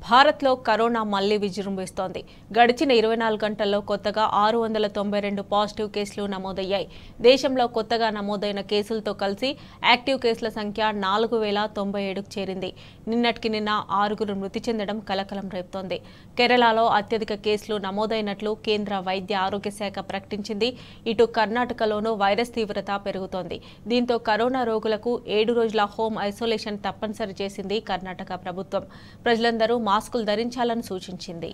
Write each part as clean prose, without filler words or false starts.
భారత్లో కరోనా మళ్లీ విజృంభిస్తోంది. గడిచిన 24 గంటల్లో కొత్తగా 692 పాజిటివ్ కేసులు నమోదయ్యాయి. దేశంలో కొత్తగా నమోదైన కేసులతో కలిసి యాక్టివ్ కేసుల సంఖ్య 4097కు చేరింది. నిన్నటికి నిన్న 6 మృతి చెందడం కలకలం రేపుతోంది. కేరళలో అత్యధిక కేసులు నమోదైనట్లు కేంద్ర వైద్య ఆరోగ్య శాఖ ప్రకటించింది. ఇటు కర్ణాటకలోనూ వైరస్ తీవ్రత పెరుగుతోంది. దీంతో కరోనా రోగులకు 7 రోజుల హోమ్ ఐసోలేషన్ తప్పనిసరి చేసింది కర్ణాటక ప్రభుత్వం. ప్రజలందరూ మాస్కులు ధరించాలని సూచించింది.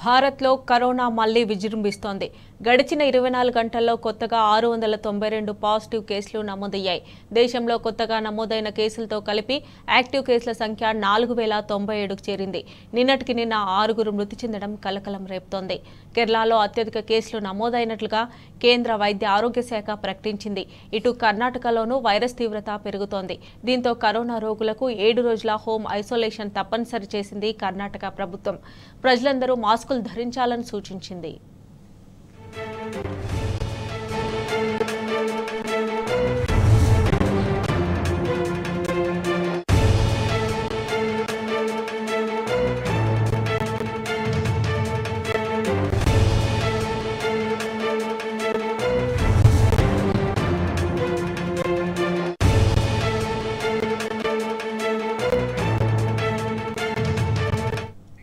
భారత్లో కరోనా మళ్లీ విజృంభిస్తోంది. గడిచిన 24 గంటల్లో కొత్తగా 692 పాజిటివ్ కేసులు నమోదయ్యాయి. దేశంలో కొత్తగా నమోదైన కేసులతో కలిపి యాక్టివ్ కేసుల సంఖ్య 4097కు చేరింది. నిన్నటికి నిన్న 6 మృతి చెందడం కలకలం రేపుతోంది. కేరళలో అత్యధిక కేసులు నమోదైనట్లుగా కేంద్ర వైద్య ఆరోగ్య శాఖ ప్రకటించింది. ఇటు కర్ణాటకలోనూ వైరస్ తీవ్రత పెరుగుతోంది. దీంతో కరోనా రోగులకు 7 రోజుల హోమ్ ఐసోలేషన్ తప్పనిసరి చేసింది కర్ణాటక ప్రభుత్వం. ప్రజలందరూ మాస్కులు ధరించాలని సూచించింది.